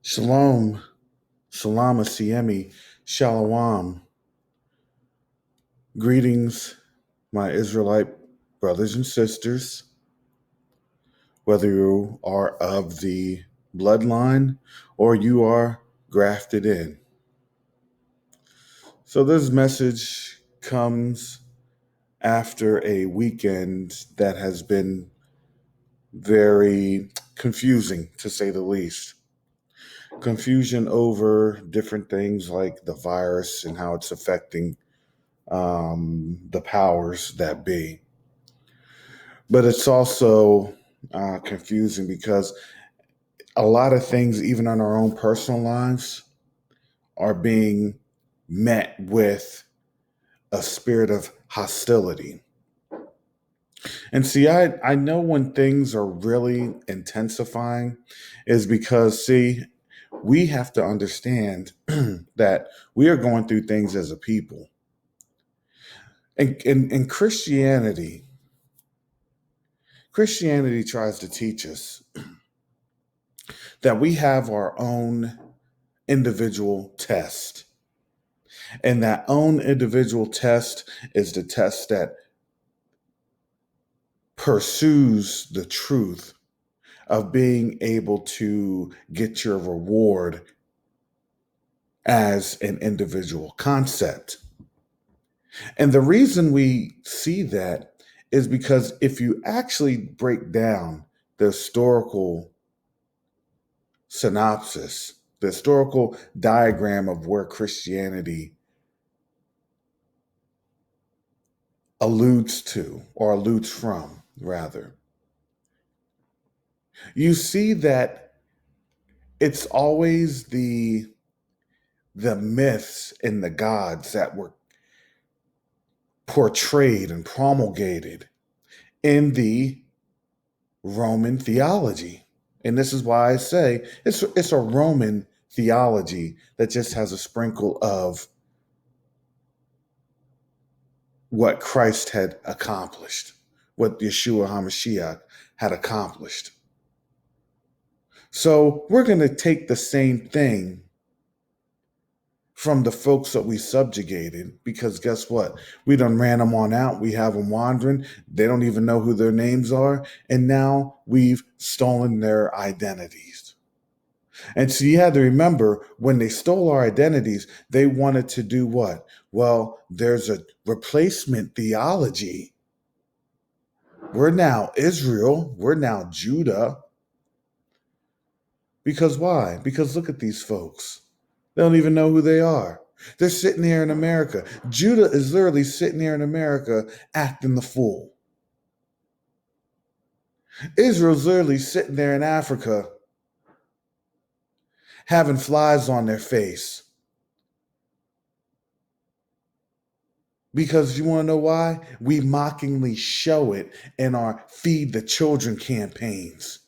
Shalom, Shalom Asiemi, Shalom. Greetings, my Israelite brothers and sisters, whether you are of the bloodline or you are grafted in. So, this message comes after a weekend that has been very confusing, to say the least. Confusion over different things like the virus and how it's affecting the powers that be. But it's also confusing because a lot of things, even in our own personal lives, are being met with a spirit of hostility. And see, I know when things are really intensifying is because, see, we have to understand that we are going through things as a people. And in Christianity tries to teach us that we have our own individual test. And that own individual test is the test that pursues the truth of being able to get your reward as an individual concept. And the reason we see that is because if you actually break down the historical synopsis, the historical diagram of where Christianity alludes to, or alludes from, rather, you see that it's always the myths and the gods that were portrayed and promulgated in the Roman theology. And this is why I say it's a Roman theology that just has a sprinkle of what Christ had accomplished, what Yeshua HaMashiach had accomplished. So we're going to take the same thing from the folks that we subjugated, because guess what? We done ran them on out. We have them wandering. They don't even know who their names are. And now we've stolen their identities. And so you had to remember, when they stole our identities, they wanted to do what? Well, there's a replacement theology. We're now Israel. We're now Judah. Because why? Because look at these folks. They don't even know who they are. They're sitting here in America. Judah is literally sitting here in America acting the fool. Israel's literally sitting there in Africa having flies on their face. Because you want to know why? We mockingly show it in our Feed the Children campaigns.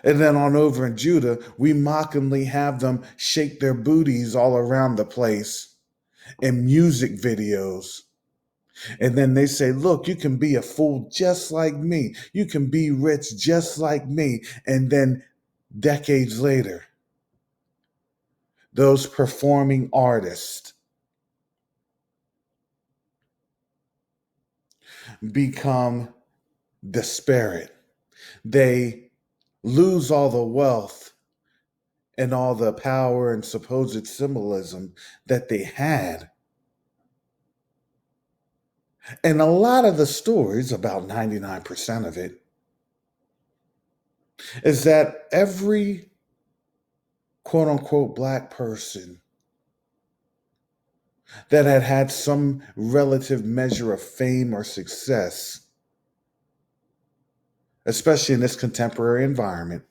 And then on over in Judah, we mockingly have them shake their booties all around the place in music videos. And then they say, look, you can be a fool just like me. You can be rich just like me. And then decades later, those performing artists become disparate. They lose all the wealth and all the power and supposed symbolism that they had. And a lot of the stories, about 99% of it, is that every quote unquote black person that had had some relative measure of fame or success, especially in this contemporary environment,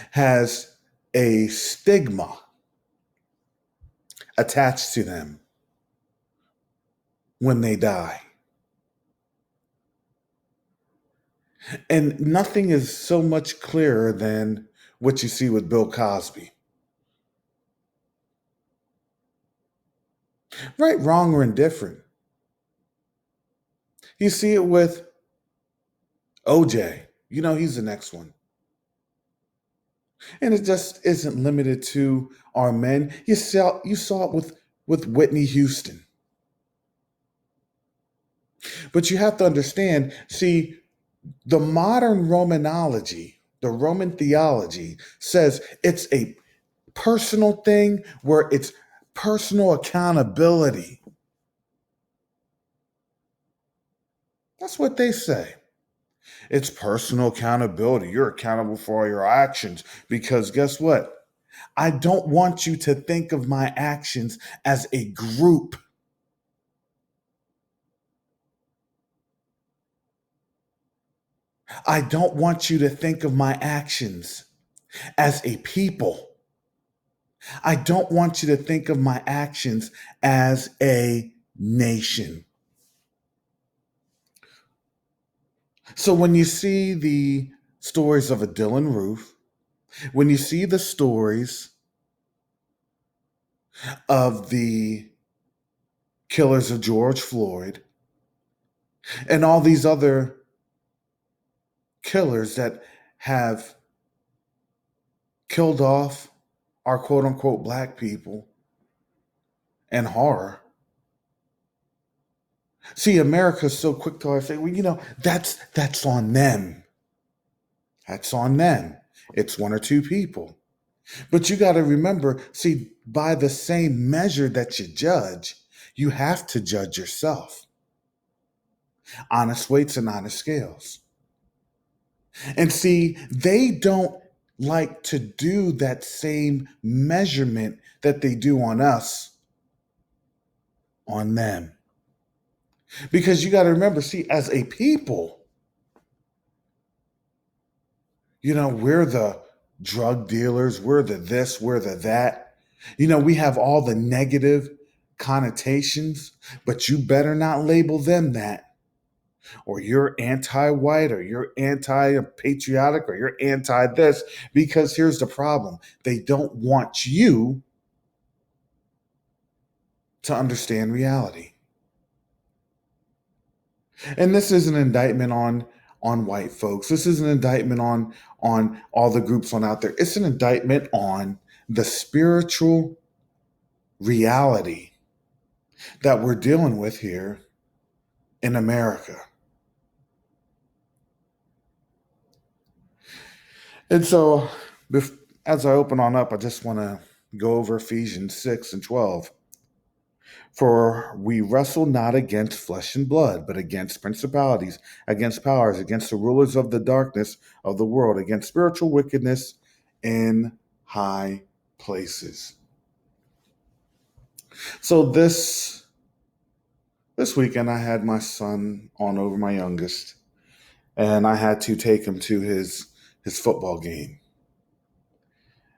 has a stigma attached to them when they die. And nothing is so much clearer than what you see with Bill Cosby. Right, wrong, or indifferent. You see it with OJ, he's the next one. And it just isn't limited to our men. You saw it with Whitney Houston. But you have to understand, see, the modern Romanology, the Roman theology says it's a personal thing where it's personal accountability. That's what they say. It's personal accountability. You're accountable for all your actions because guess what? I don't want you to think of my actions as a group. I don't want you to think of my actions as a people. I don't want you to think of my actions as a nation. So when you see the stories of a Dylan Roof, when you see the stories of the killers of George Floyd and all these other killers that have killed off our quote unquote black people and horror. See, America's so quick to say, well, that's on them. That's on them. It's one or two people. But you got to remember, see, by the same measure that you judge, you have to judge yourself. Honest weights and honest scales. And see, they don't like to do that same measurement that they do on us, on them. Because you got to remember, see, as a people, we're the drug dealers, we're the this, we're the that. We have all the negative connotations, but you better not label them that. Or you're anti white, or you're anti patriotic, or you're anti this, because here's the problem they don't want you to understand reality. And this is an indictment on white folks. This is an indictment on all the groups on out there. It's an indictment on the spiritual reality that we're dealing with here in America. And so, as I open on up, I just want to go over Ephesians 6 and 12. For we wrestle not against flesh and blood, but against principalities, against powers, against the rulers of the darkness of the world, against spiritual wickedness in high places. So this weekend I had my son on over, my youngest, and I had to take him to his football game.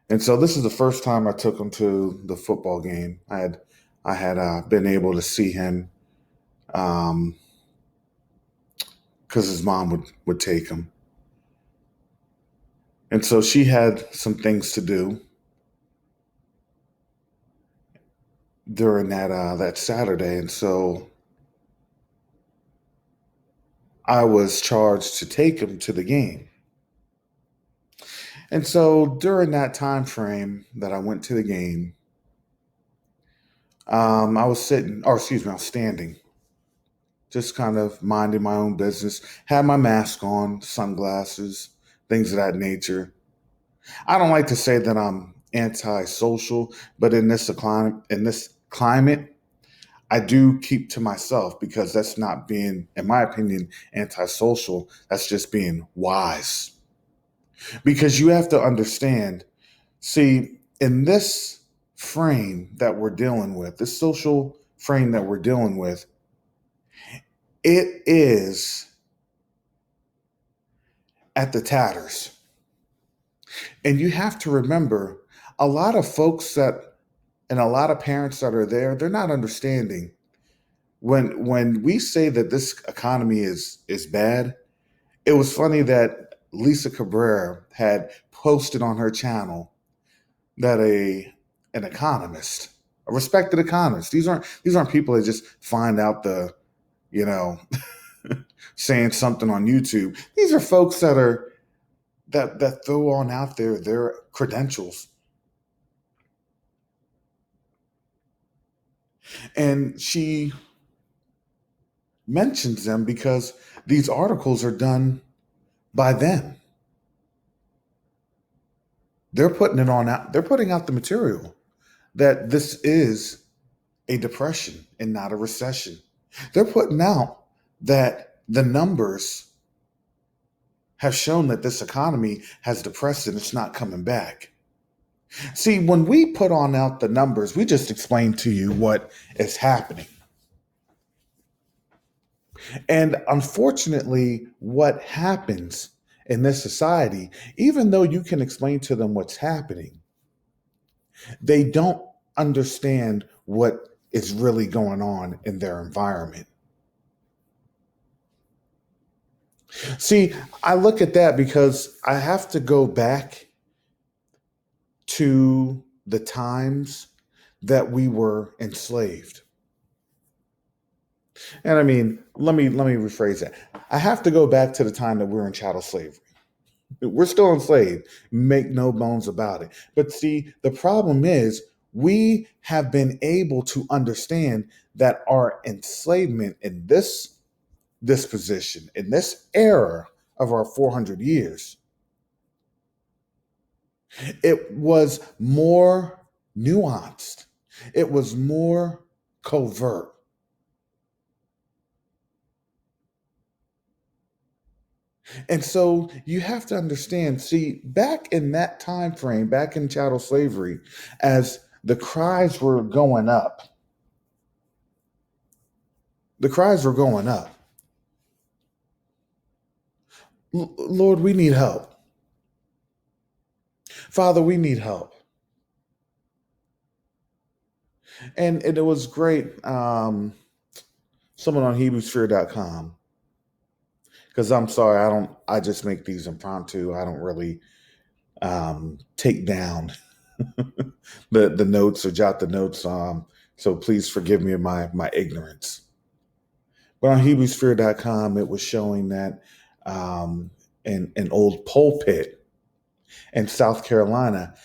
And so this is the first time I took him to the football game. I had been able to see him because his mom would take him. And so she had some things to do during that Saturday, and so I was charged to take him to the game. And so during that time frame that I went to the game, I was I was standing, just kind of minding my own business. Had my mask on, sunglasses, things of that nature. I don't like to say that I'm antisocial, but in this climate, I do keep to myself because that's not being, in my opinion, antisocial. That's just being wise. Because you have to understand, see, in this frame that we're dealing with, this social frame that we're dealing with, it is at the tatters. And you have to remember a lot of folks that and a lot of parents that are there, they're not understanding when we say that this economy is bad. It was funny that Lisa Cabrera had posted on her channel that an economist, a respected economist. These aren't people that just find out the, you know, saying something on YouTube. These are folks that throw on out there their credentials. And she mentions them because these articles are done by them. They're putting it on out. They're putting out the material that this is a depression and not a recession. They're putting out that the numbers have shown that this economy has depressed and it's not coming back. See, when we put on out the numbers, we just explain to you what is happening. And unfortunately, what happens in this society, even though you can explain to them what's happening, they don't understand what is really going on in their environment. See, I look at that because I have to go back to the times that we were enslaved. And I mean, let me rephrase that. I have to go back to the time that we were in chattel slavery. We're still enslaved, make no bones about it. But see, the problem is we have been able to understand that our enslavement in this disposition, in this era of our 400 years, it was more nuanced. It was more covert. And so you have to understand, see, back in that time frame, back in chattel slavery, as the cries were going up, the cries were going up. Lord, we need help. Father, we need help. And it was great. Someone on HebrewSphere.com, because I'm sorry, I just make these impromptu. I don't really take down the notes or jot the notes. So please forgive me my ignorance. But on HebrewSphere.com, it was showing that an old pulpit in South Carolina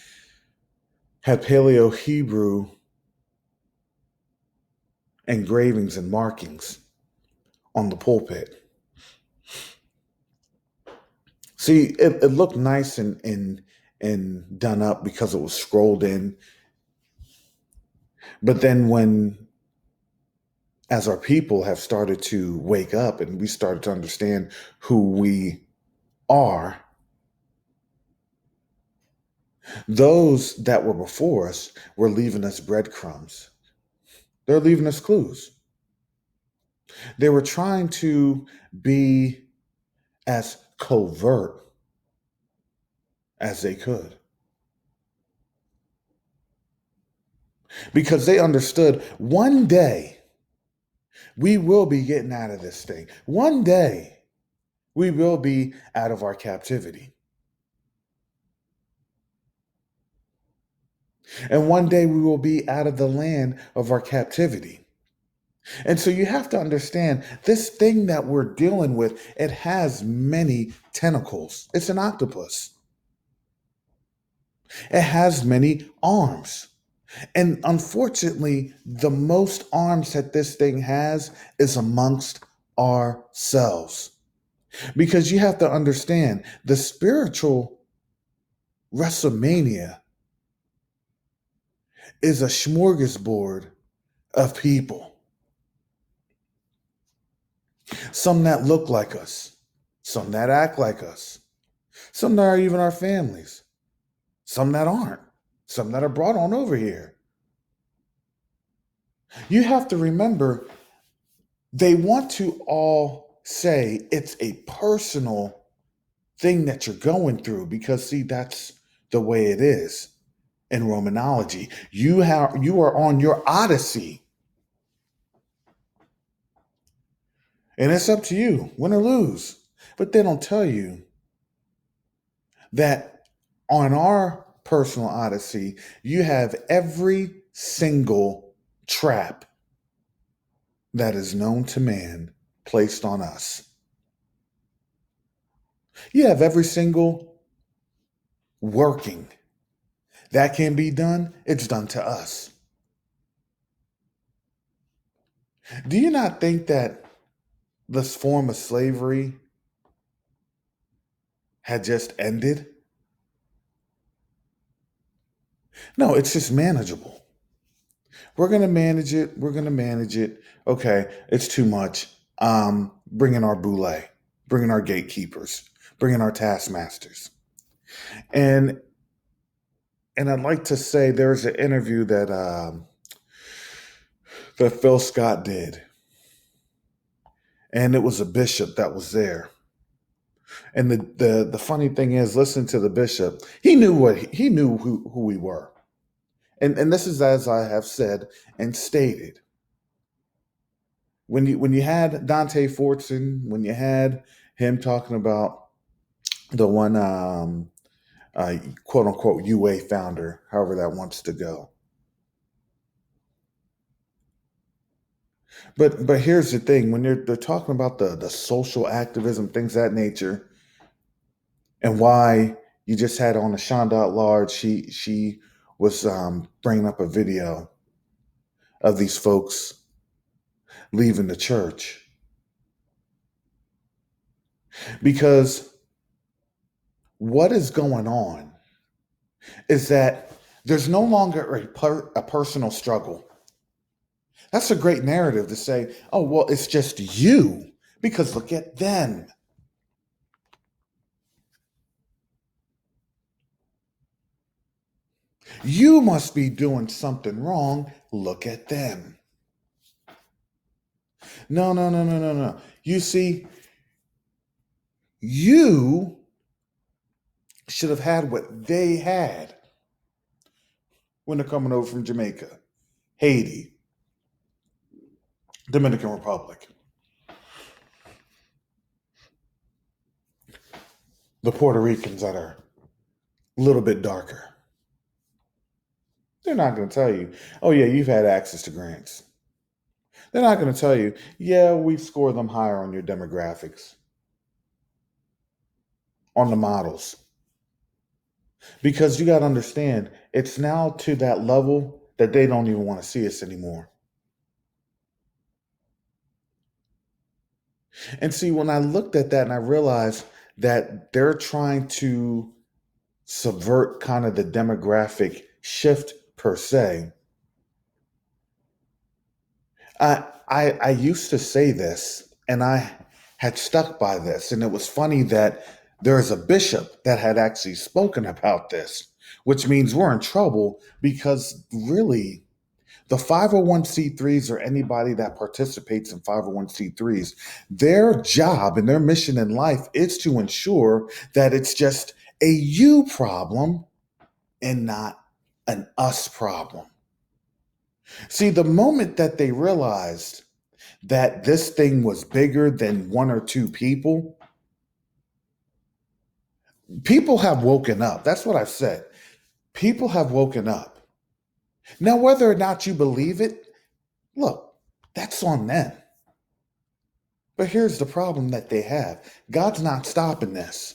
had Paleo Hebrew engravings and markings on the pulpit. See, it looked nice and done up because it was scrolled in. But then as our people have started to wake up and we started to understand who we are, those that were before us were leaving us breadcrumbs. They're leaving us clues. They were trying to be as covert as they could because they understood one day we will be getting out of this thing. One day we will be out of our captivity. And one day we will be out of the land of our captivity. And so you have to understand this thing that we're dealing with, it has many tentacles. It's an octopus. It has many arms. And unfortunately, the most arms that this thing has is amongst ourselves. Because you have to understand the spiritual Wrestlemania is a smorgasbord of people. Some that look like us, some that act like us, some that are even our families, some that aren't, some that are brought on over here. You have to remember, they want to all say it's a personal thing that you're going through because, see, that's the way it is in Romanology. You are on your odyssey. And it's up to you, win or lose. But they don't tell you that on our personal odyssey, you have every single trap that is known to man placed on us. You have every single working that can be done, it's done to us. Do you not think that this form of slavery had just ended? No, it's just manageable. We're going to manage it. We're going to manage it. Okay, it's too much. Bring in our boule, bring in our gatekeepers, bring in our taskmasters. And and I'd like to say there's an interview that Phil Scott did, and it was a bishop that was there. And the funny thing is, listen to the bishop. He knew who we were. And this is as I have said and stated. When you had Dante Fortson, when you had him talking about the one quote unquote UA founder, however that wants to go. But here's the thing: when they're talking about the social activism, things of that nature, and why you just had on a Shonda at large, she was bringing up a video of these folks leaving the church because what is going on is that there's no longer a personal struggle. That's a great narrative to say, oh, well, it's just you because look at them. You must be doing something wrong. Look at them. No, no, no, no, no, no. You see, you should have had what they had when they're coming over from Jamaica, Haiti, Dominican Republic, the Puerto Ricans that are a little bit darker. They're not going to tell you, oh, yeah, you've had access to grants. They're not going to tell you, yeah, we've scored them higher on your demographics, on the models. Because you got to understand, it's now to that level that they don't even want to see us anymore. And see, when I looked at that and I realized that they're trying to subvert kind of the demographic shift per se, I used to say this and I had stuck by this. And it was funny that there's a bishop that had actually spoken about this, which means we're in trouble because really the 501c3s or anybody that participates in 501c3s, their job and their mission in life is to ensure that it's just a you problem and not an us problem. See, the moment that they realized that this thing was bigger than one or two people, people have woken up. That's what I've said. People have woken up. Now, whether or not you believe it, look, that's on them. But here's the problem that they have. God's not stopping this.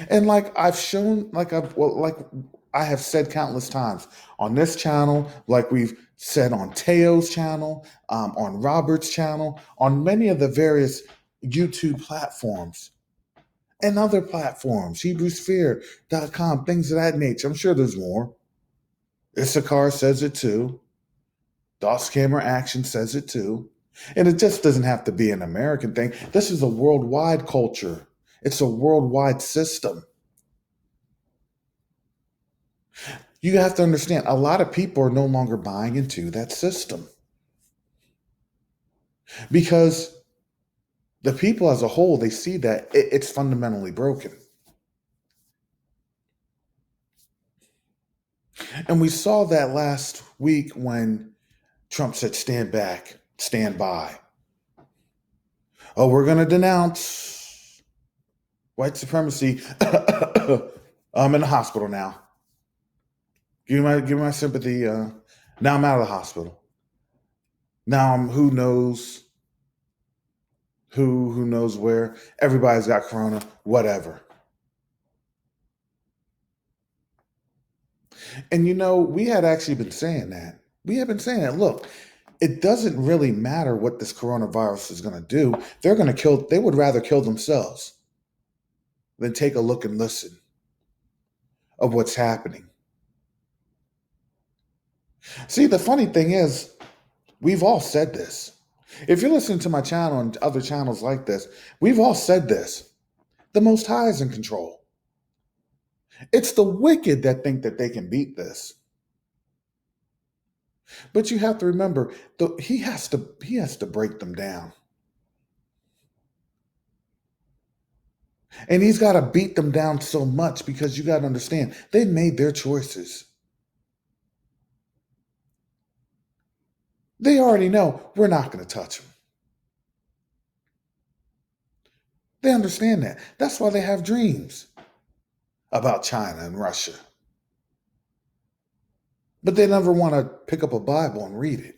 And like I've shown, like I have said countless times on this channel, like we've said on Teo's channel, on Robert's channel, on many of the various YouTube platforms and other platforms, HebrewSphere.com, things of that nature. I'm sure there's more. Issachar says it too. DOS Camera Action says it too. And it just doesn't have to be an American thing. This is a worldwide culture. It's a worldwide system. You have to understand, a lot of people are no longer buying into that system because the people as a whole, they see that it's fundamentally broken. And we saw that last week when Trump said, stand back, stand by. Oh, we're going to denounce white supremacy. I'm in the hospital now. Give me my sympathy. Now I'm out of the hospital. Now I'm who knows who knows where. Everybody's got corona, whatever. And we had actually been saying that. We have been saying that. Look, it doesn't really matter what this coronavirus is going to do. They would rather kill themselves than take a look and listen of what's happening. See, the funny thing is, we've all said this. If you're listening to my channel and other channels like this, we've all said this. The Most High is in control. It's the wicked that think that they can beat this. But you have to remember, he has to break them down. And he's got to beat them down so much because you got to understand, they made their choices. They already know we're not going to touch them. They understand that. That's why they have dreams about China and Russia. But they never want to pick up a Bible and read it.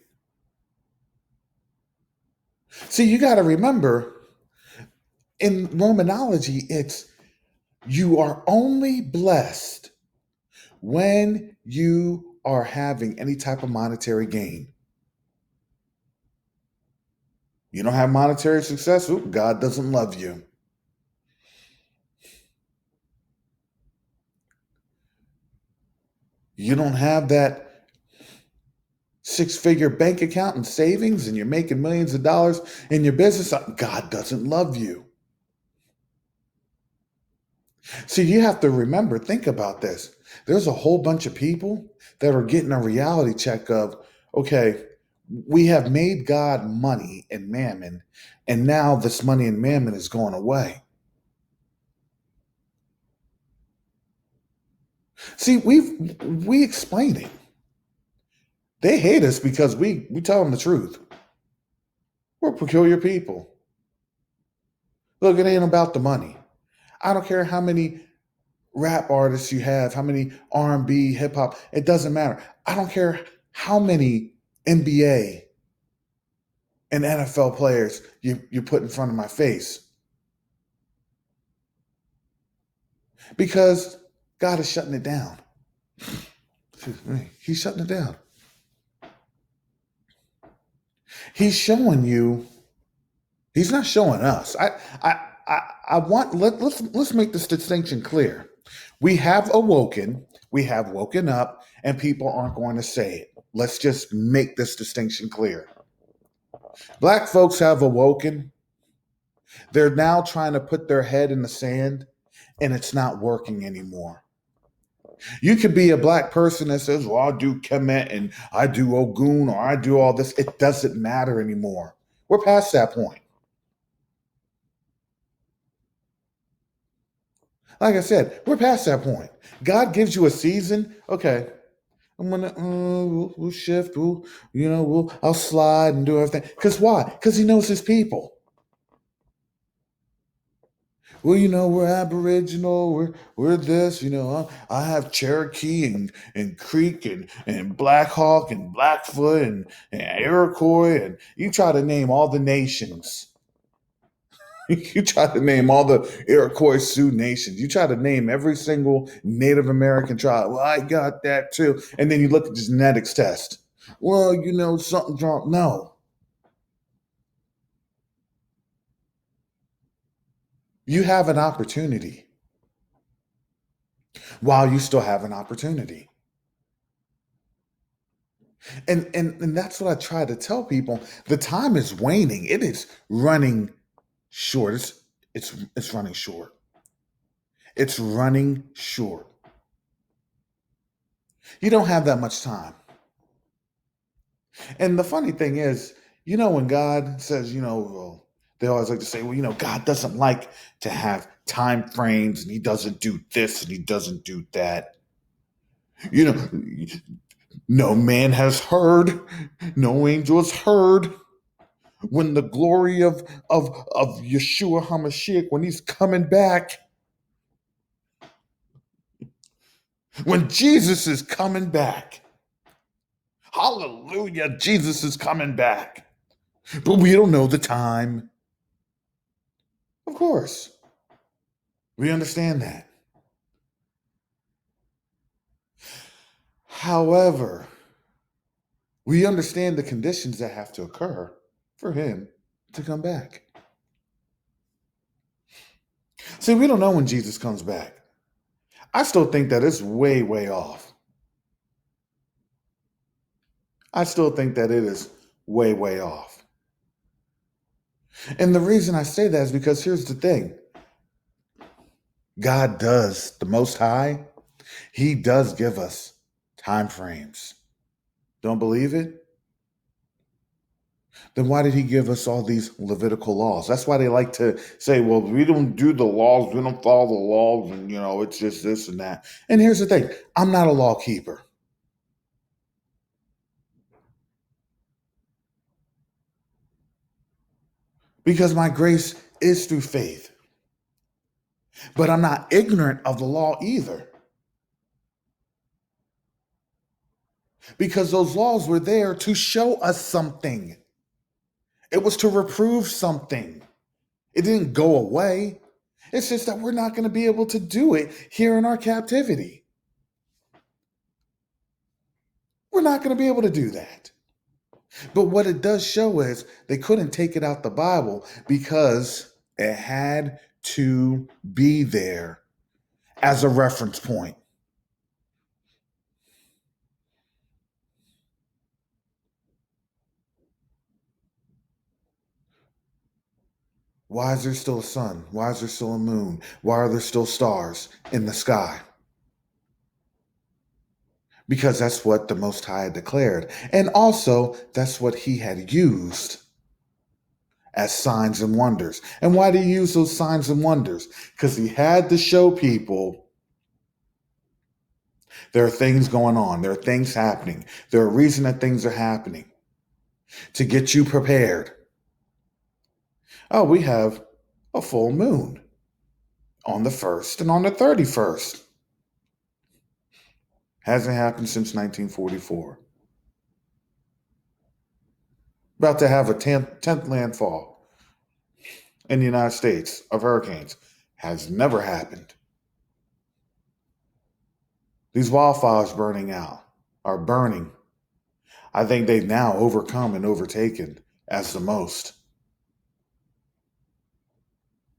See, you got to remember, in Romanology, it's you are only blessed when you are having any type of monetary gain. You don't have monetary success, God doesn't love you. You don't have that 6-figure bank account and savings and you're making millions of dollars in your business, God doesn't love you. See, you have to remember, think about this. There's a whole bunch of people that are getting a reality check of, okay, we have made God money and mammon, and now this money and mammon is going away. See, we explain it. They hate us because we tell them the truth. We're peculiar people. Look, it ain't about the money. I don't care how many rap artists you have, how many R&B, hip hop, it doesn't matter. I don't care how many NBA and NFL players you put in front of my face. Because God is shutting it down. Excuse me. He's shutting it down. He's showing you. He's not showing us. I want let's make this distinction clear. We have awoken, we have woken up, and people aren't going to say it. Let's just make this distinction clear. Black folks have awoken. They're now trying to put their head in the sand, and it's not working anymore. You could be a black person that says, well, I do Kemet and I do Ogun or I do all this. It doesn't matter anymore. We're past that point. Like I said, we're past that point. God gives you a season. Okay, I'm gonna we'll shift. I'll slide and do everything. Cause why? Because He knows His people. Well, we're Aboriginal. We're this. I have Cherokee and Creek and Black Hawk and Blackfoot and Iroquois, and you try to name all the nations. You try to name all the Iroquois Sioux nations. You try to name every single Native American tribe. Well, I got that too. And then you look at the genetics test. Well, something's wrong. No. You have an opportunity while you still have an opportunity. And that's what I try to tell people. The time is waning. It is running short. It's running short. It's running short. You don't have that much time. And the funny thing is, when God says, well, they always like to say, well, God doesn't like to have time frames and He doesn't do this and He doesn't do that. No man has heard, no angel has heard when the glory of Yeshua HaMashiach, when He's coming back, when Jesus is coming back. Hallelujah, Jesus is coming back. But we don't know the time. Of course, we understand that. However, we understand the conditions that have to occur for him to come back. See, we don't know when Jesus comes back. I still think that it's way, way off. I still think that it is way, way off. And the reason I say that is because here's the thing: God does, the Most High, He does give us time frames. Don't believe it? Then why did He give us all these Levitical laws? That's why they like to say, well, we don't do the laws, we don't follow the laws, and it's just this and that. And here's the thing: I'm not a law keeper. Because my grace is through faith. But I'm not ignorant of the law either. Because those laws were there to show us something. It was to reprove something. It didn't go away. It's just that we're not going to be able to do it here in our captivity. We're not going to be able to do that. But what it does show is they couldn't take it out the Bible because it had to be there as a reference point. Why is there still a sun? Why is there still a moon? Why are there still stars in the sky? Because that's what the Most High declared. And also, that's what He had used as signs and wonders. And why did He use those signs and wonders? Because He had to show people there are things going on, there are things happening, there are reasons that things are happening to get you prepared. Oh, we have a full moon on the 1st and on the 31st. Hasn't happened since 1944. About to have a 10th landfall in the United States of hurricanes. Has never happened. These wildfires are burning. I think they've now overcome and overtaken as the most.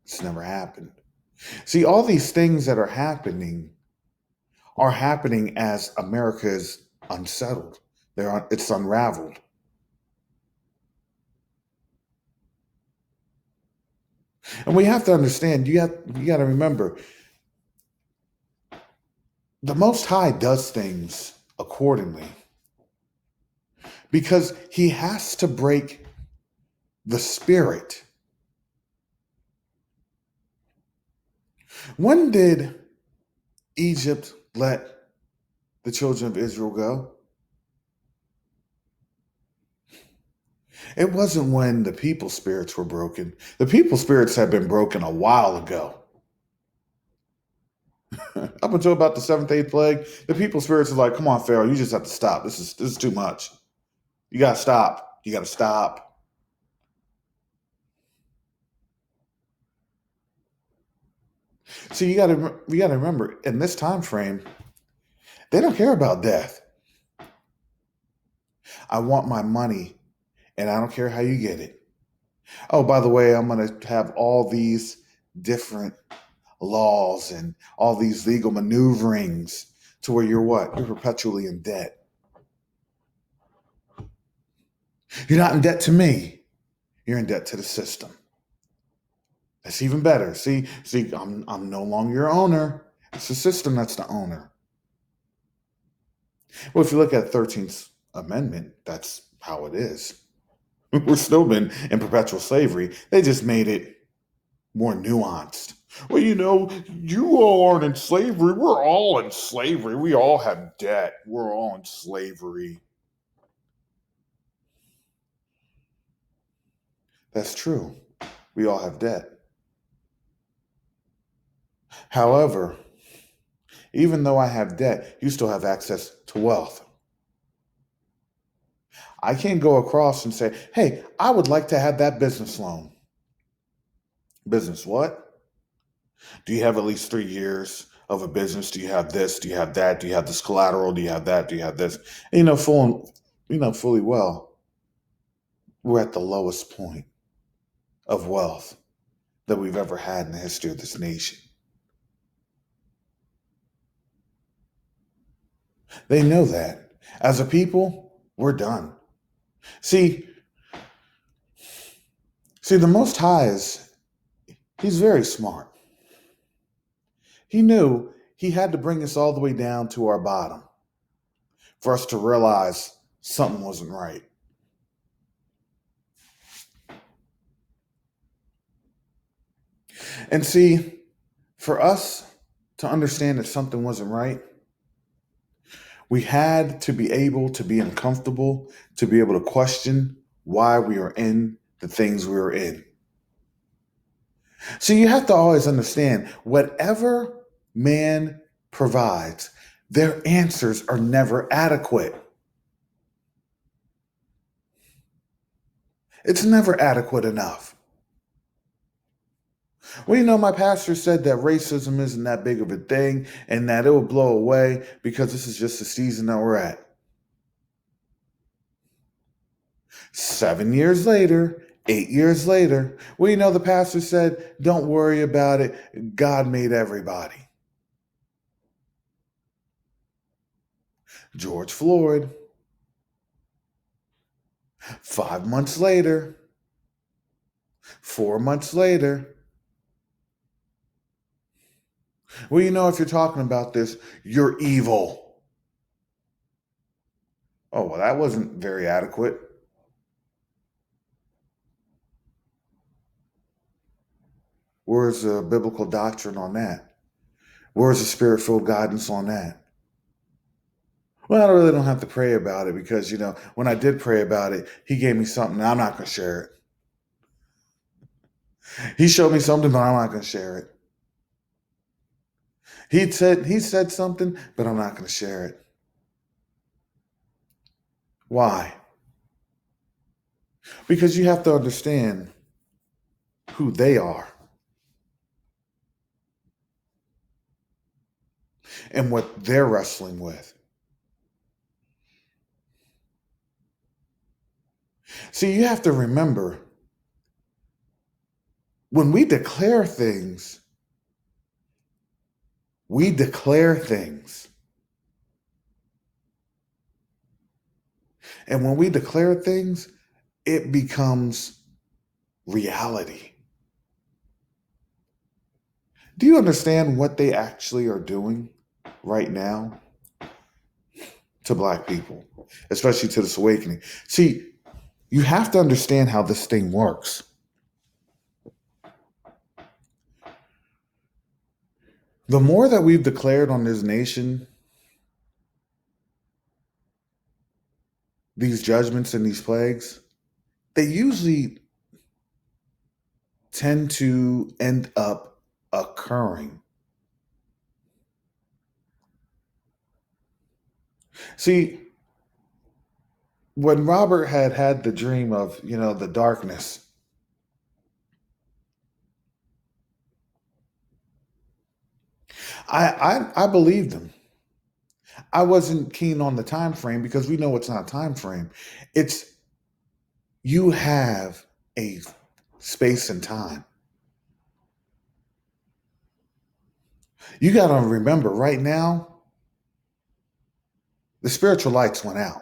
It's never happened. See, all these things that are happening as America is unsettled. It's unraveled. And we have to understand, you got to remember, the Most High does things accordingly because He has to break the spirit. When did Egypt let the children of Israel go? It wasn't when the people spirits were broken. The people spirits had been broken a while ago. Up until about the 7th, 8th plague, the people spirits are like, come on, Pharaoh, you just have to stop. This is too much. You gotta stop. You gotta stop. So you gotta remember, in this time frame, they don't care about death. I want my money, and I don't care how you get it. Oh, by the way, I'm gonna have all these different laws and all these legal maneuverings to where you're what? You're perpetually in debt. You're not in debt to me. You're in debt to the system. That's even better. See, I'm no longer your owner. It's the system that's the owner. Well, if you look at 13th Amendment, that's how it is. We're still been in perpetual slavery. They just made it more nuanced. Well, you all aren't in slavery. We're all in slavery. We all have debt. We're all in slavery. That's true. We all have debt. However, even though I have debt, you still have access to wealth. I can't go across and say, hey, I would like to have that business loan. Business what? Do you have at least 3 years of a business? Do you have this? Do you have that? Do you have this collateral? Do you have that? Do you have this? And, fully well, we're at the lowest point of wealth that we've ever had in the history of this nation. They know that. As a people, we're done. See, the Most High he's very smart. He knew he had to bring us all the way down to our bottom for us to realize something wasn't right. And see, for us to understand that something wasn't right, we had to be able to be uncomfortable, to be able to question why we are in the things we are in. So you have to always understand whatever man provides, their answers are never adequate. It's never adequate enough. Well, my pastor said that racism isn't that big of a thing and that it will blow away because this is just the season that we're at. 7 years later, 8 years later, the pastor said, don't worry about it. God made everybody. George Floyd. 5 months later, 4 months later. If you're talking about this, you're evil. Oh, well, that wasn't very adequate. Where's the biblical doctrine on that? Where's the spirit-filled guidance on that? Well, I really don't have to pray about it because, when I did pray about it, he gave me something. I'm not going to share it. He showed me something, but I'm not going to share it. He said something, but I'm not going to share it. Why? Because you have to understand who they are and what they're wrestling with. See, you have to remember when we declare things, we declare things. And when we declare things, it becomes reality. Do you understand what they actually are doing right now to Black people, especially to this awakening? See, you have to understand how this thing works. The more that we've declared on this nation, these judgments and these plagues, they usually tend to end up occurring. See, when Robert had the dream of, the darkness, I believed him. I wasn't keen on the time frame because we know it's not time frame. It's you have a space and time. You got to remember right now, the spiritual lights went out.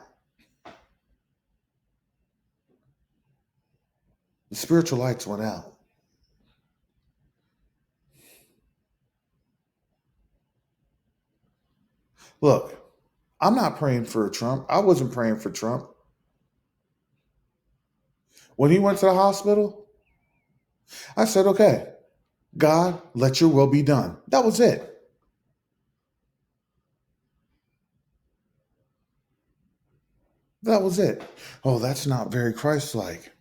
The spiritual lights went out. Look, I'm not praying for Trump. I wasn't praying for Trump. When he went to the hospital, I said, okay, God, let your will be done. That was it. That was it. Oh, that's not very Christ-like.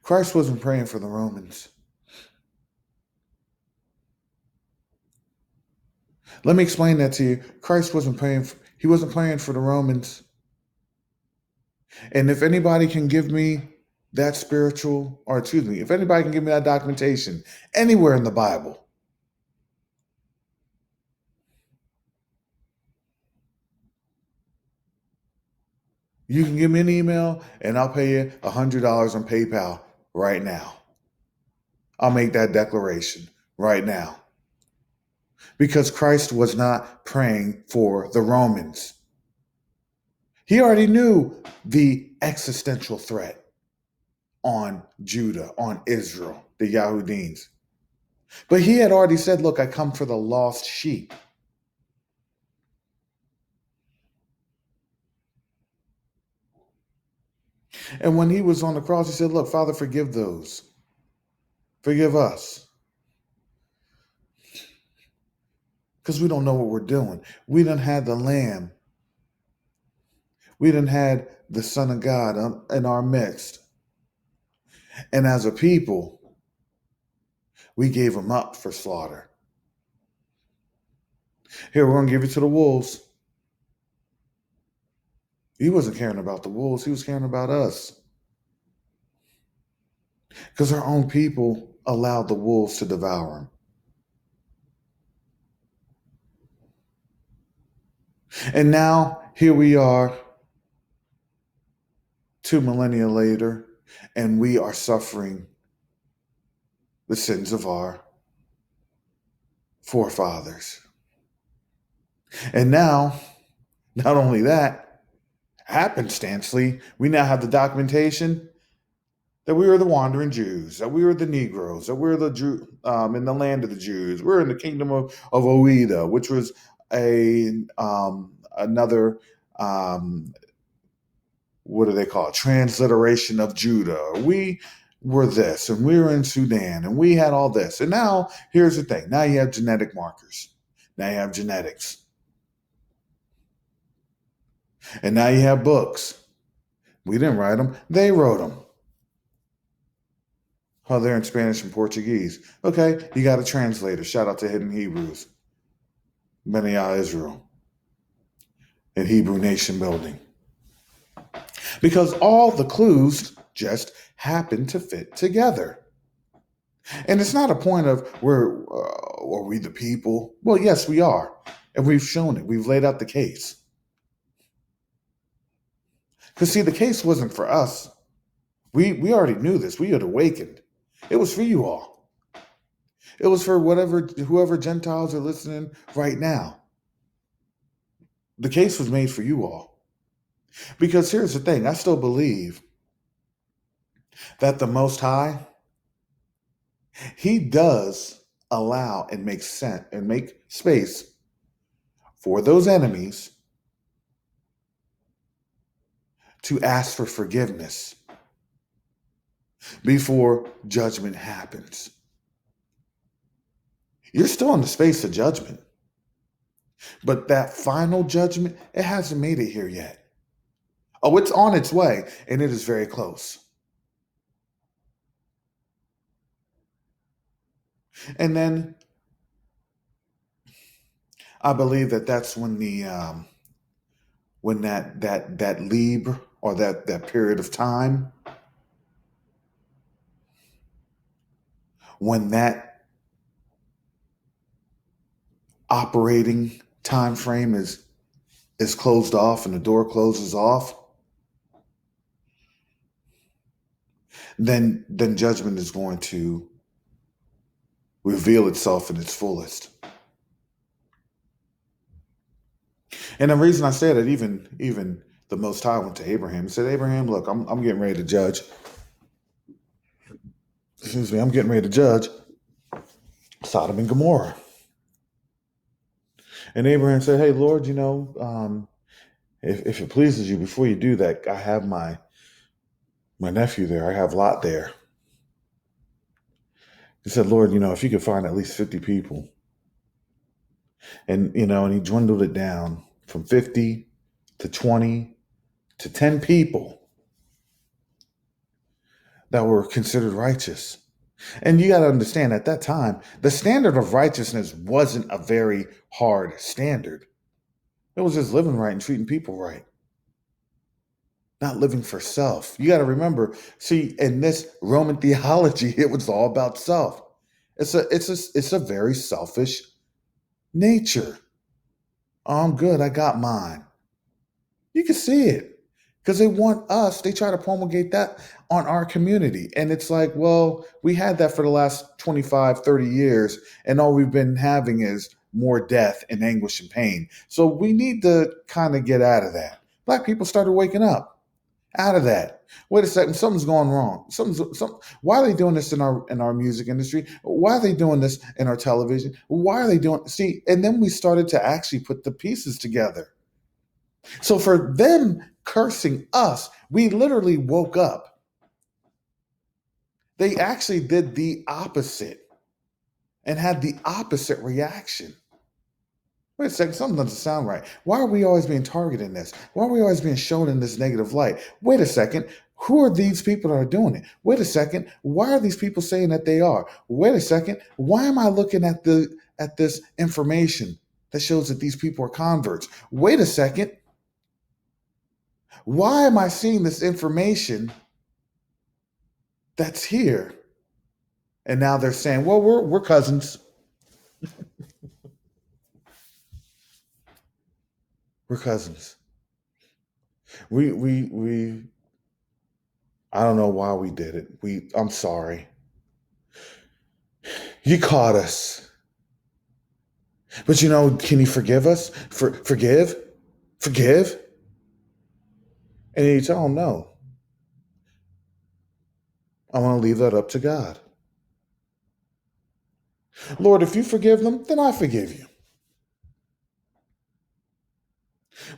Christ wasn't praying for the Romans. Let me explain that to you. Christ wasn't praying for the Romans. And if anybody can give me that spiritual, or excuse me, if anybody can give me that documentation anywhere in the Bible, you can give me an email and I'll pay you $100 on PayPal right now. I'll make that declaration right now. Because Christ was not praying for the Romans. He already knew the existential threat on Judah, on Israel, the Yahudims. But he had already said, look, I come for the lost sheep. And when he was on the cross, he said, look, Father, forgive those. Forgive us. Because we don't know what we're doing. We done had the Lamb. We done had the Son of God in our midst. And as a people, we gave him up for slaughter. Here, we're going to give you to the wolves. He wasn't caring about the wolves. He was caring about us. Because our own people allowed the wolves to devour him. And now, here we are, 2 millennia later, and we are suffering the sins of our forefathers. And now, not only that, happenstancely, we now have the documentation that we were the wandering Jews, that we were the Negroes, that we were the Jew in the land of the Jews. We're in the kingdom of Oida, which was another what do they call it? Transliteration of Judah. We were this, and we were in Sudan, and we had all this. And now, here's the thing. Now you have genetic markers. Now you have genetics. And now you have books. We didn't write them. They wrote them. Oh, they're in Spanish and Portuguese. Okay, you got a translator. Shout out to Hidden Hebrews. Bnei Israel. And Hebrew nation building. Because all the clues just happen to fit together. And it's not a point of are we the people? Well, yes, we are. And we've shown it. We've laid out the case. Because, see, the case wasn't for us. We already knew this. We had awakened. It was for you all. It was for whoever Gentiles are listening right now. The case was made for you all. Because here's the thing. I still believe that the Most High, he does allow and make sense and make space for those enemies to ask for forgiveness before judgment happens. You're still in the space of judgment. But that final judgment, it hasn't made it here yet. Oh, it's on its way, and it is very close. And then I believe that that's when when that Libre, or that period of time, when that operating time frame is closed off and the door closes off, then judgment is going to reveal itself in its fullest. And the reason I say that, even the Most High went to Abraham and said, Abraham, look, I'm getting ready to judge. Excuse me, I'm getting ready to judge Sodom and Gomorrah. And Abraham said, hey, Lord, if it pleases you, before you do that, I have my nephew there. I have Lot there. He said, Lord, if you could find at least 50 people. And he dwindled it down from 50 to 20 to 10 people that were considered righteous. And you got to understand, at that time, the standard of righteousness wasn't a very hard standard. It was just living right and treating people right. not living for self. You got to remember, see, in this Roman theology, it was all about self. It's a very selfish nature. Oh, I'm good. I got mine. You can see it because they want us. They try to promulgate that on our community. And it's like, well, we had that for the last 25, 30 years, and all we've been having is more death and anguish and pain. So we need to kind of get out of that. Black people started waking up out of that. Wait a second, something's going wrong. Why are they doing this in our music industry? Why are they doing this in our television? Why are they doing see? And then we started to actually put the pieces together. So for them cursing us, we literally woke up. They actually did the opposite and had the opposite reaction. Wait a second, something doesn't sound right. Why are we always being targeted in this? Why are we always being shown in this negative light? Wait a second, who are these people that are doing it? Wait a second, why are these people saying that they are? Wait a second, why am I looking at this information that shows that these people are converts? Wait a second, why am I seeing this information that's here? And now they're saying, well, we're cousins. We're cousins. We I don't know why we did it. I'm sorry. You caught us. But can you forgive us? Forgive? Forgive? And you tell them no. I want to leave that up to God. Lord, if you forgive them, then I forgive you.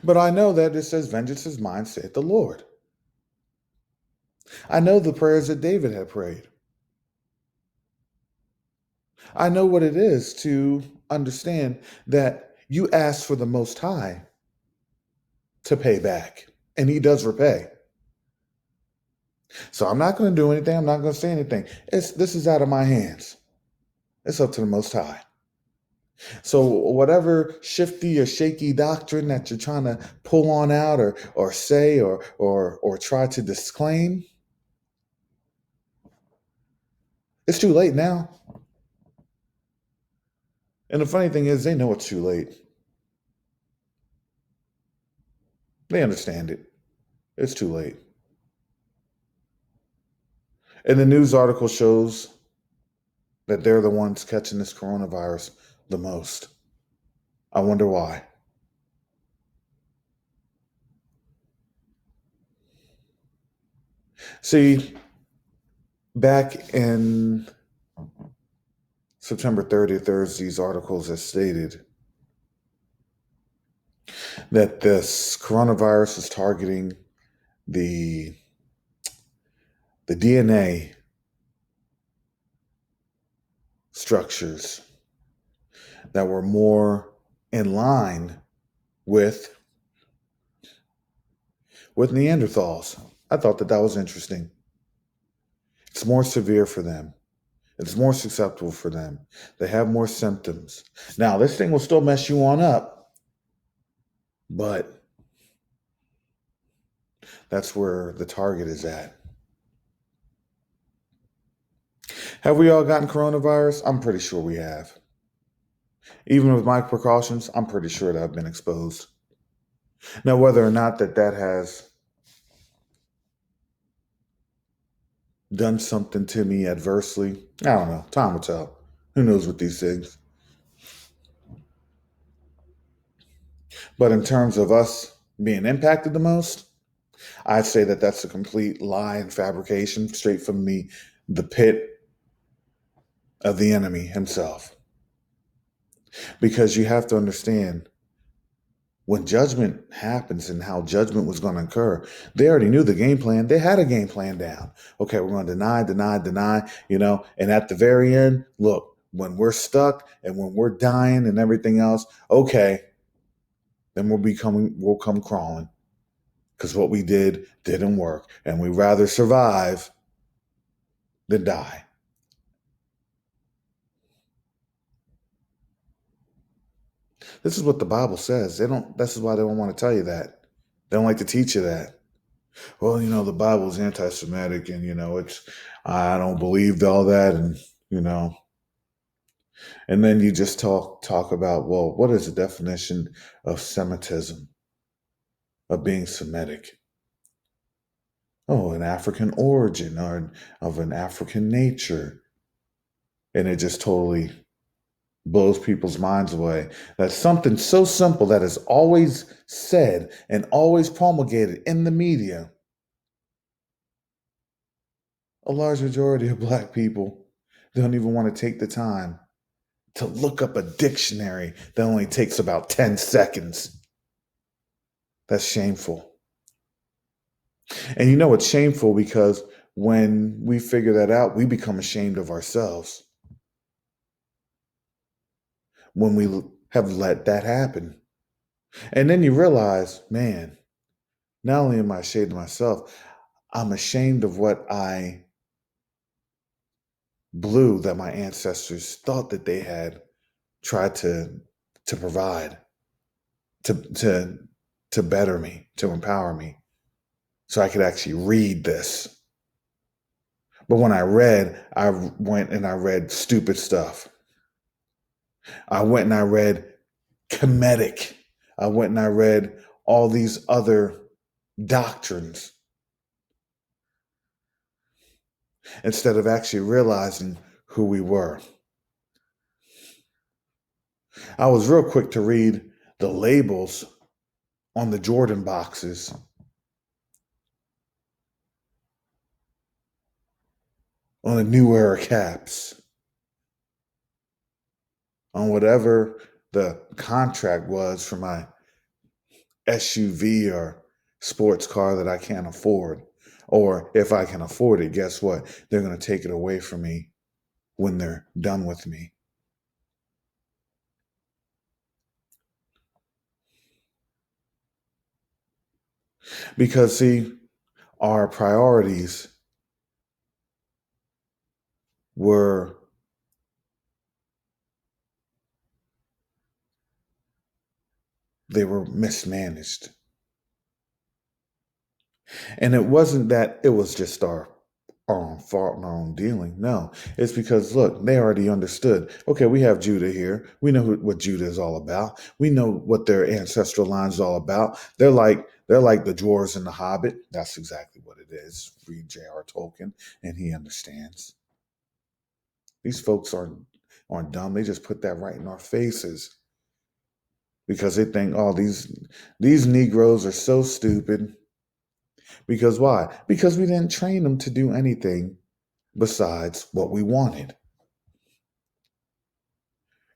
But I know that it says, vengeance is mine, saith the Lord. I know the prayers that David had prayed. I know what it is to understand that you ask for the Most High to pay back, and He does repay. So I'm not going to do anything. I'm not going to say anything. This is out of my hands. It's up to the Most High. So whatever shifty or shaky doctrine that you're trying to pull on out or say or try to disclaim, it's too late now. And the funny thing is, they know it's too late. They understand it. It's too late. And the news article shows that they're the ones catching this coronavirus the most. I wonder why. See, back in September 30th, there's these articles that stated that this coronavirus is targeting the DNA structures that were more in line with Neanderthals. I thought that was interesting. It's more severe for them. It's more susceptible for them. They have more symptoms. Now, this thing will still mess you on up, but that's where the target is at. Have we all gotten coronavirus? I'm pretty sure we have. Even with my precautions, I'm pretty sure that I've been exposed. Now, whether or not that has done something to me adversely, I don't know. Time will tell. Who knows with these things? But in terms of us being impacted the most, I'd say that that's a complete lie and fabrication straight from the pit of the enemy himself. Because you have to understand, when judgment happens and how judgment was going to occur, they already knew the game plan. They had a game plan down. Okay, we're going to deny, and at the very end, look, when we're stuck and when we're dying and everything else, okay, then we'll come crawling. Because what we did didn't work. And we'd rather survive than die. This is what the Bible says. This is why they don't want to tell you that. They don't like to teach you that. Well, the Bible's anti-Semitic, and I don't believe all that, and you know, and then you just talk about, well, what is the definition of Semitism, of being Semitic? Oh, an African origin or of an African nature, and it just totally blows people's minds away. That's something so simple that is always said and always promulgated in the media. A large majority of Black people don't even want to take the time to look up a dictionary that only takes about 10 seconds. That's shameful. And it's shameful because when we figure that out, we become ashamed of ourselves when we have let that happen. And then you realize, man, not only am I ashamed of myself, I'm ashamed of what I blew that my ancestors thought that they had tried to provide, to to to better me, to empower me, so I could actually read this. But when I read, I went and I read stupid stuff. I went and I read comedic. I went and I read all these other doctrines instead of actually realizing who we were. I was real quick to read the labels on the Jordan boxes, on the New Era caps, on whatever the contract was for my SUV or sports car that I can't afford. Or if I can afford it, guess what? They're going to take it away from me when they're done with me. Because, see, our priorities were they were mismanaged. And it wasn't that it was just our own fault and our own dealing. No, it's because, look, they already understood. Okay, we have Judah here. We know what Judah is all about. We know what their ancestral line is all about. They're like the dwarves in the Hobbit. That's exactly what it is. Read J.R. Tolkien, and he understands. These folks aren't dumb. They just put that right in our faces because they think, oh, these Negroes are so stupid. Because why? Because we didn't train them to do anything besides what we wanted.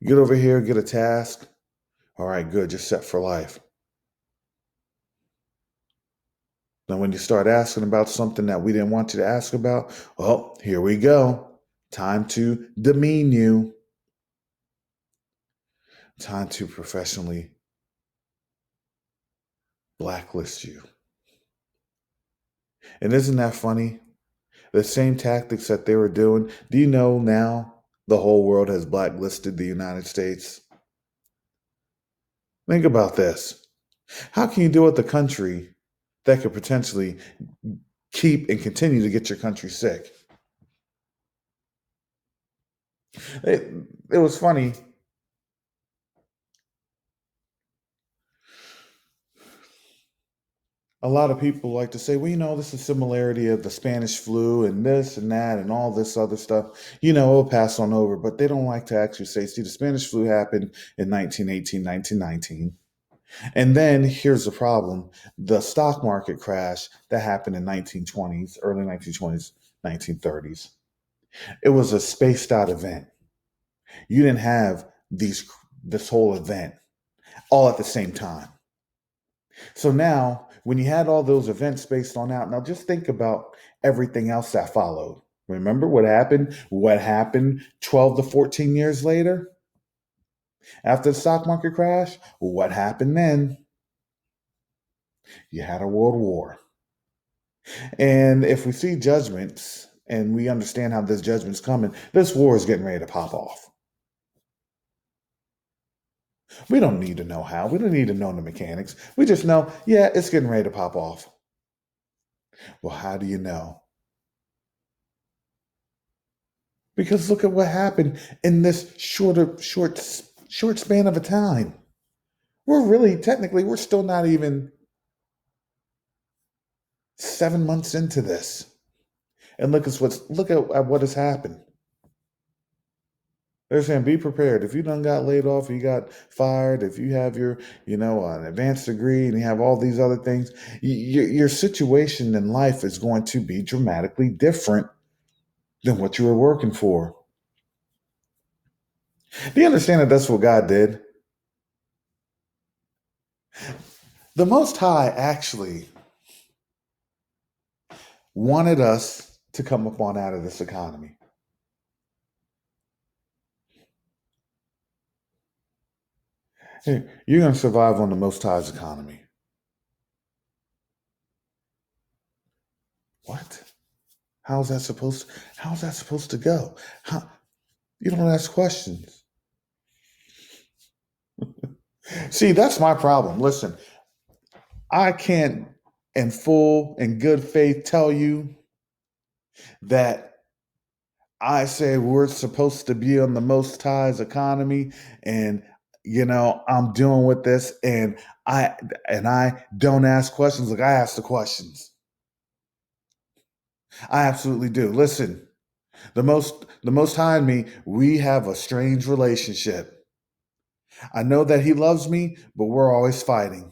Get over here, get a task. All right, good, you're set for life. Then when you start asking about something that we didn't want you to ask about, well, here we go. Time to demean you. Time to professionally blacklist you. And isn't that funny? The same tactics that they were doing. Do you know now the whole world has blacklisted the United States? Think about this. How can you deal with a country that could potentially keep and continue to get your country sick? It was funny. A lot of people like to say, well, this is similarity of the Spanish flu and this and that and all this other stuff. It'll pass on over, but they don't like to actually say, see, the Spanish flu happened in 1918, 1919. And then here's the problem. The stock market crash that happened in 1920s, early 1920s, 1930s. It was a spaced out event. You didn't have this whole event all at the same time. So now, when you had all those events spaced on out, now just think about everything else that followed. Remember what happened? What happened 12 to 14 years later after the stock market crash? What happened then? You had a world war. And if we see judgments and we understand how this judgment's coming, this war is getting ready to pop off. We don't need to know how. We don't need to know the mechanics. We just know, yeah, it's getting ready to pop off. Well, how do you know? Because look at what happened in this short span of a time. We're really technically we're still not even 7 months into this. And look at what has happened. They're saying be prepared. If you done got laid off, you got fired, if you have your, an advanced degree and you have all these other things, your situation in life is going to be dramatically different than what you were working for. Do you understand that that's what God did? The Most High actually wanted us to come up on out of this economy. Hey, you're going to survive on the Most High's economy. What? How's that supposed to go? How, you don't ask questions. See, that's my problem. Listen, I can't in full and good faith tell you that I say we're supposed to be on the Most High's economy and I'm doing with this I I don't ask questions like I ask the questions. I absolutely do. Listen, the most high in me, we have a strange relationship. I know that he loves me, but we're always fighting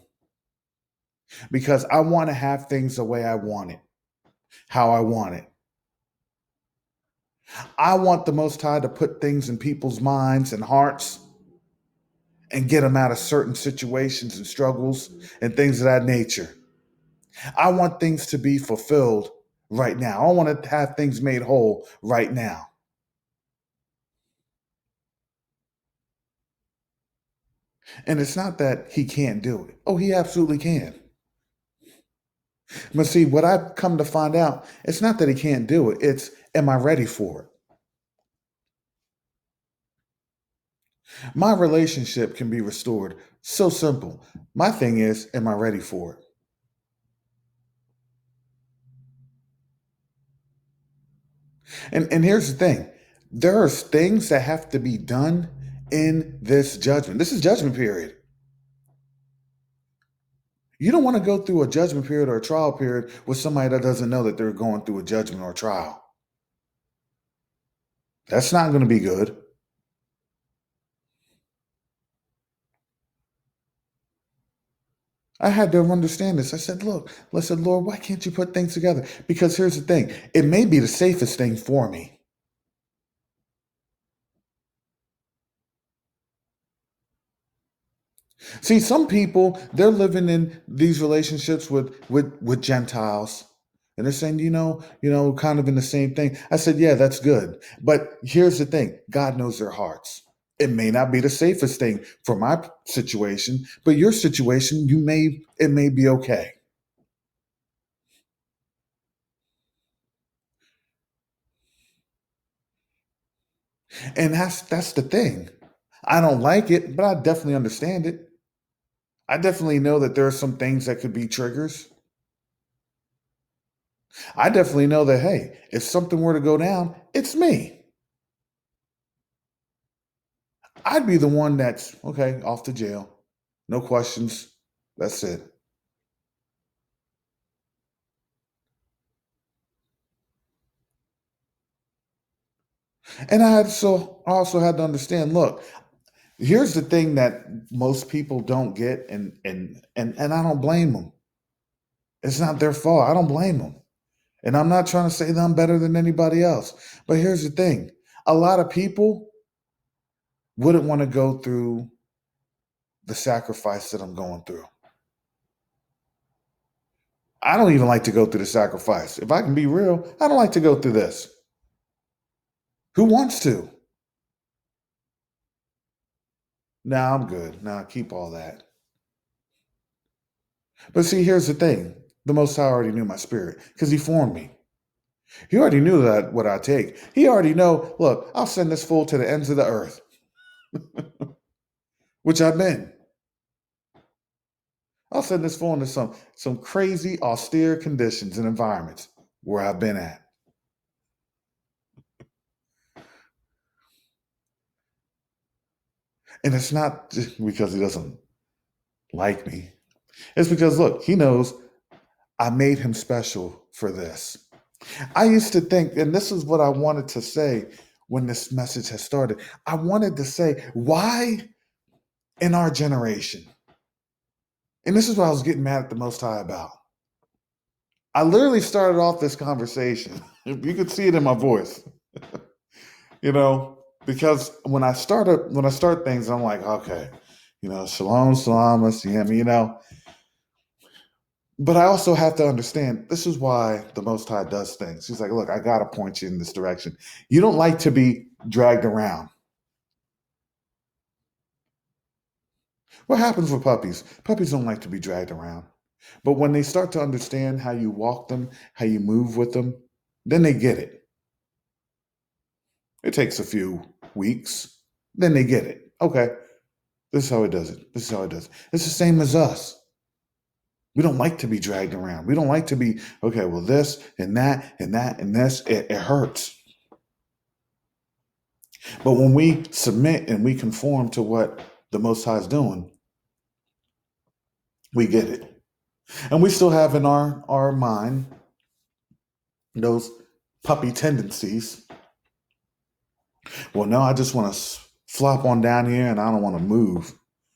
because I want to have things the way I want it, how I want it. I want the most high to put things in people's minds and hearts and get them out of certain situations and struggles and things of that nature. I want things to be fulfilled right now. I want to have things made whole right now. And it's not that he can't do it. Oh, he absolutely can. But see, what I've come to find out, it's not that he can't do it. It's, am I ready for it? My relationship can be restored. So simple. My thing is, am I ready for it? And here's the thing. There are things that have to be done in this judgment. This is judgment period. You don't want to go through a judgment period or a trial period with somebody that doesn't know that they're going through a judgment or a trial. That's not going to be good. I had to understand this. I said, look, I said, Lord, why can't you put things together? Because here's the thing. It may be the safest thing for me. See, some people, they're living in these relationships with Gentiles. And they're saying, kind of in the same thing. I said, yeah, that's good. But here's the thing. God knows their hearts. It may not be the safest thing for my situation, but your situation, it may be okay. And that's the thing. I don't like it, but I definitely understand it. I definitely know that there are some things that could be triggers. I definitely know that, hey, if something were to go down, it's me. I'd be the one that's, okay, off to jail. No questions. That's it. And I also had to understand, look, here's the thing that most people don't get, and I don't blame them. It's not their fault. I don't blame them. And I'm not trying to say that I'm better than anybody else. But here's the thing. A lot of people wouldn't want to go through the sacrifice that I'm going through. I don't even like to go through the sacrifice. If I can be real, I don't like to go through this. Who wants to? Nah, I'm good. Nah, keep all that. But see, here's the thing. The Most High already knew my spirit because he formed me. He already knew that what I take. He already know, look, I'll send this fool to the ends of the earth, which I've been. I'll send this phone to some crazy austere conditions and environments where I've been at. And it's not just because he doesn't like me. It's because, look, he knows I made him special for this. I used to think, and this is what I wanted to say when this message has started. I wanted to say, why in our generation? And this is what I was getting mad at the Most High about. I literally started off this conversation. You could see it in my voice, you know, because when I start things, I'm like, okay, shalom, shalom, you know. But I also have to understand this is why the Most High does things. He's like, look, I got to point you in this direction. You don't like to be dragged around. What happens with puppies? Puppies don't like to be dragged around. But when they start to understand how you walk them, how you move with them, then they get it. It takes a few weeks, then they get it. Okay, this is how it does it. This is how it does it. It's the same as us. We don't like to be dragged around. We don't like to be, okay, well, this and that and that and this, it hurts. But when we submit and we conform to what the Most High is doing, we get it. And we still have in our mind those puppy tendencies. Well, no, I just want to flop on down here and I don't want to move.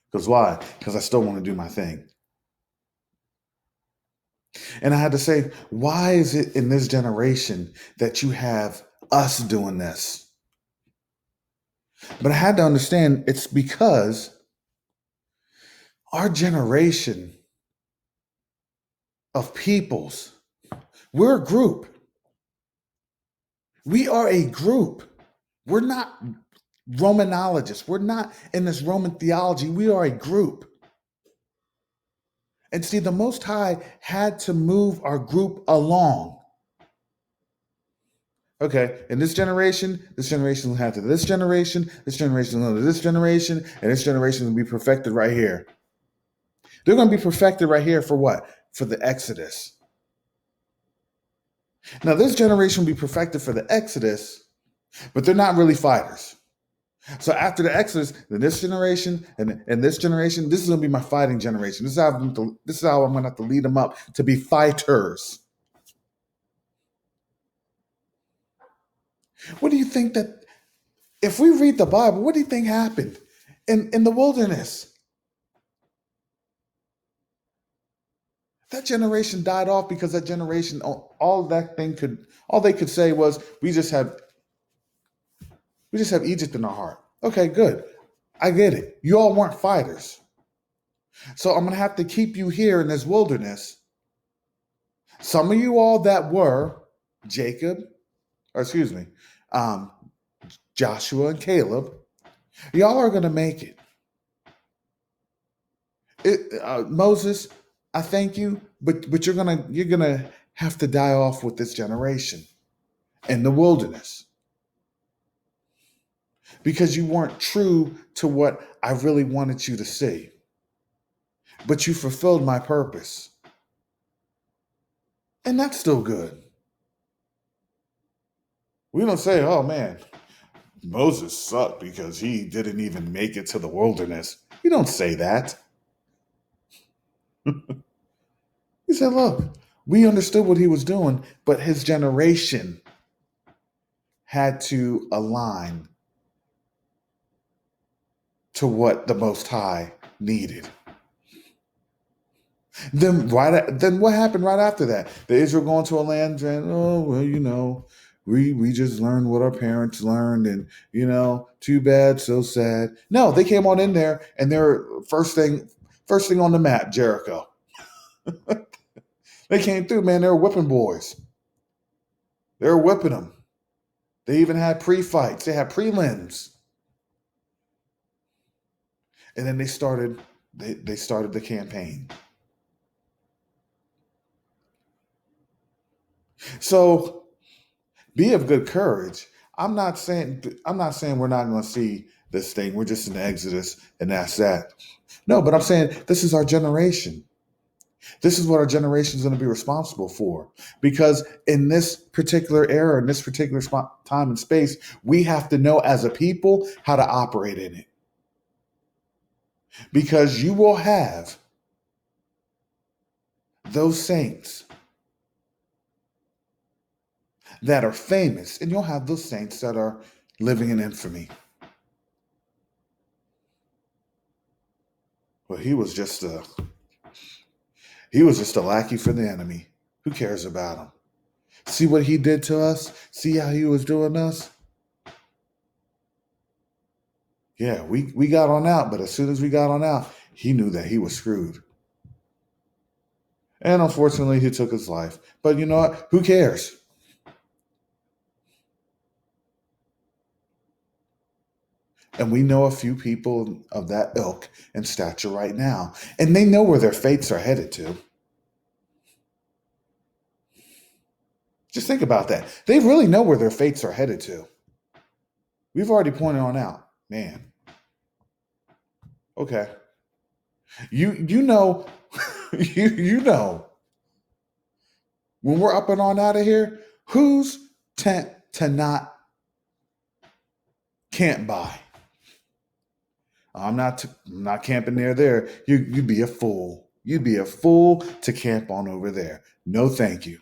Because why? Because I still want to do my thing. And I had to say, why is it in this generation that you have us doing this? But I had to understand it's because our generation of peoples, we're a group. We are a group. We're not Romanologists. We're not in this Roman theology. We are a group. And see, the Most High had to move our group along. Okay, in this generation will have to this generation will have to this generation, and this generation will be perfected right here. They're going to be perfected right here for what? For the Exodus. Now, this generation will be perfected for the Exodus, but they're not really fighters. So after the Exodus, then this generation and this generation, this is going to be my fighting generation. This is how I'm going to have to lead them up to be fighters. What do you think that, if we read the Bible, what do you think happened in the wilderness? That generation died off because that generation, all they could say was, we just have Egypt in our heart. Okay, good. I get it. You all weren't fighters. So I'm going to have to keep you here in this wilderness. Some of you all that were um, Joshua and Caleb, y'all are going to make it. Moses, I thank you, but you're gonna have to die off with this generation in the wilderness because you weren't true to what I really wanted you to see. But you fulfilled my purpose, and that's still good. We don't say, "Oh man, Moses sucked because he didn't even make it to the wilderness." You don't say that. You said, "Look, we understood what he was doing, but his generation had to align to what the Most High needed." Then what happened right after that? The Israel going to a land and, oh well, we just learned what our parents learned, and too bad, so sad. No, they came on in there and they're first thing on the map, Jericho. They came through, man. They were whipping boys. They were whipping them. They even had pre-fights. They had prelims, and then they started the campaign. So be of good courage. I'm not saying we're not going to see this thing. We're just in the Exodus and that's that. No, but I'm saying this is our generation. This is what our generation is going to be responsible for. Because in this particular era, in this particular time and space, we have to know as a people how to operate in it. Because you will have those saints that are famous, and you'll have those saints that are living in infamy. Well, he was just a lackey for the enemy. Who cares about him? See what he did to us? See how he was doing us? Yeah, we got on out, but as soon as we got on out, he knew that he was screwed. And unfortunately, he took his life. But you know what? Who cares? And we know a few people of that ilk and stature right now. And they know where their fates are headed to. Just think about that. They really know where their fates are headed to. We've already pointed on out. Man. Okay. You know, you know, when we're up and on out of here, whose tent to can't buy? I'm not camping near there. You'd be a fool. You'd be a fool to camp on over there. No, thank you.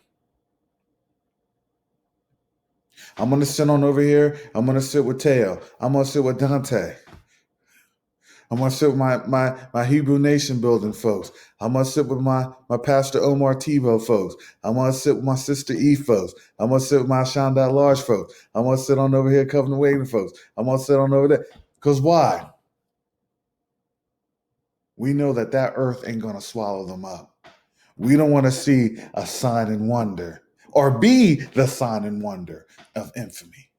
I'm gonna sit on over here. I'm gonna sit with Teo. I'm gonna sit with Dante. I'm gonna sit with my Hebrew Nation building folks. I'm gonna sit with my Pastor Omar Tebow folks. I'm gonna sit with my sister E folks. I'm gonna sit with my Shonda Large folks. I'm gonna sit on over here Covenant Waiting folks. I'm gonna sit on over there. Cause why? We know that earth ain't gonna swallow them up. We don't want to see a sign and wonder or be the sign and wonder of infamy.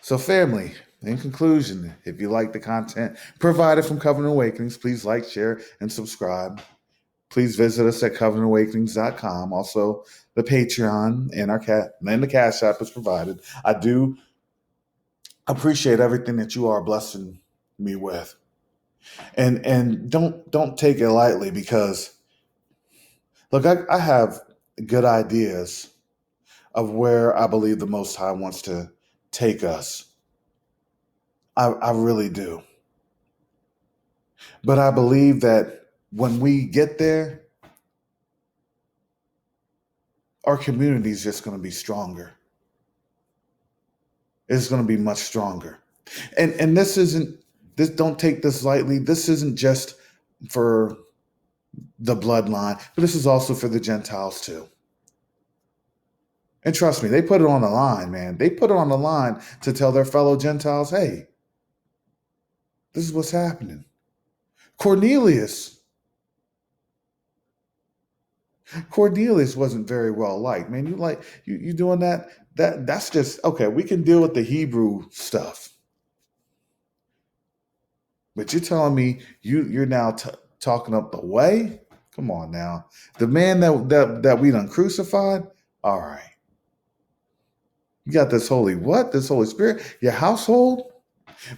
So, family, in conclusion, if you like the content provided from Covenant Awakenings, please like, share, and subscribe. Please visit us at covenantawakenings.com. Also, the Patreon and the Cash App is provided. I do appreciate everything that you are blessing me with. And don't take it lightly, because look, I have good ideas of where I believe the Most High wants to take us. I really do. But I believe that when we get there, our community is just going to be stronger. It's going to be much stronger. And don't take this lightly. This isn't just for the bloodline, but this is also for the Gentiles too. And trust me, they put it on the line, man. They put it on the line to tell their fellow Gentiles, hey, this is what's happening. Cornelius wasn't very well liked, man. You doing that? That's just okay. We can deal with the Hebrew stuff, but you're telling me you're now talking up the way? Come on now, the man that we done crucified. All right, you got this this Holy Spirit, your household,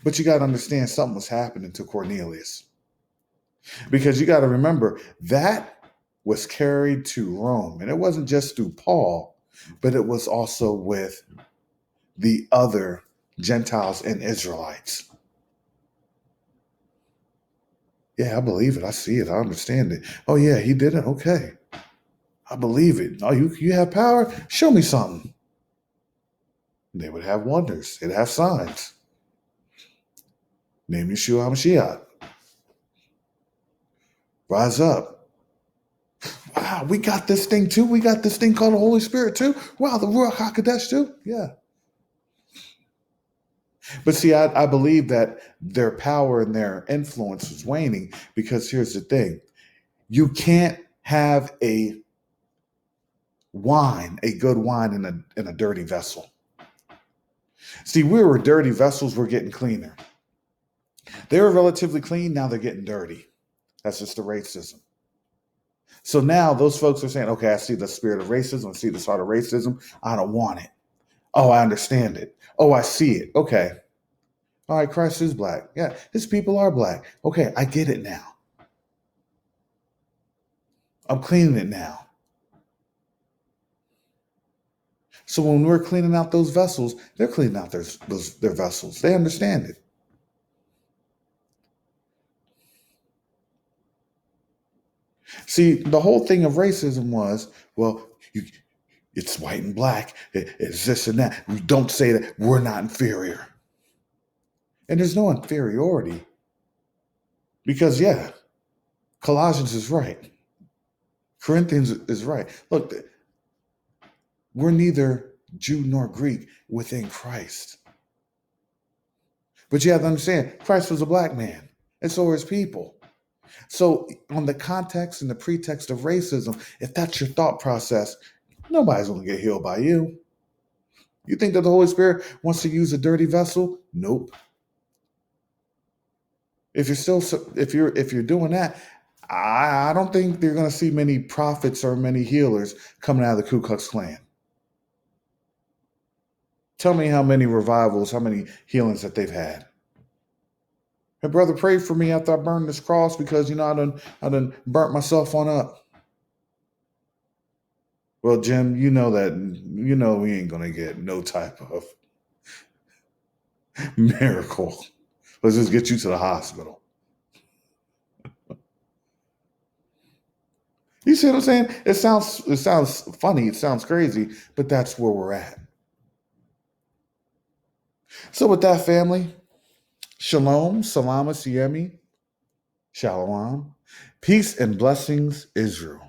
but you got to understand something was happening to Cornelius, because you got to remember that was carried to Rome, and it wasn't just through Paul, but it was also with the other Gentiles and Israelites. Yeah, I believe it. I see it. I understand it. Oh yeah, he did it. Okay, I believe it. Oh, you have power? Show me something. They would have wonders. They'd have signs. Name Yeshua HaMashiach. Rise up. Wow, we got this thing too. We got this thing called the Holy Spirit too. Wow, the Ruach HaKodesh too. Yeah. But see, I believe that their power and their influence was waning, because here's the thing. You can't have a good wine in a dirty vessel. See, we were dirty vessels, we're getting cleaner. They were relatively clean, now they're getting dirty. That's just the racism. So now those folks are saying, okay, I see the spirit of racism. I see the heart of racism. I don't want it. Oh, I understand it. Oh, I see it. Okay. All right, Christ is black. Yeah, his people are black. Okay, I get it now. I'm cleaning it now. So when we're cleaning out those vessels, they're cleaning out their vessels. They understand it. See, the whole thing of racism was, well, it's white and black. It's this and that. We don't say that we're not inferior. And there's no inferiority because, yeah, Colossians is right. Corinthians is right. Look, we're neither Jew nor Greek within Christ. But you have to understand, Christ was a black man, and so are his people. So, on the context and the pretext of racism, if that's your thought process, nobody's going to get healed by you. You think that the Holy Spirit wants to use a dirty vessel? Nope. If you're doing that, I don't think you're going to see many prophets or many healers coming out of the Ku Klux Klan. Tell me how many revivals, how many healings that they've had. Hey, brother, pray for me after I burn this cross because I done burnt myself on up. Well, Jim, we ain't gonna get no type of miracle. Let's just get you to the hospital. You see what I'm saying? It sounds funny, it sounds crazy, but that's where we're at. So with that, family, shalom, salama, siemi, shalom, peace and blessings, Israel.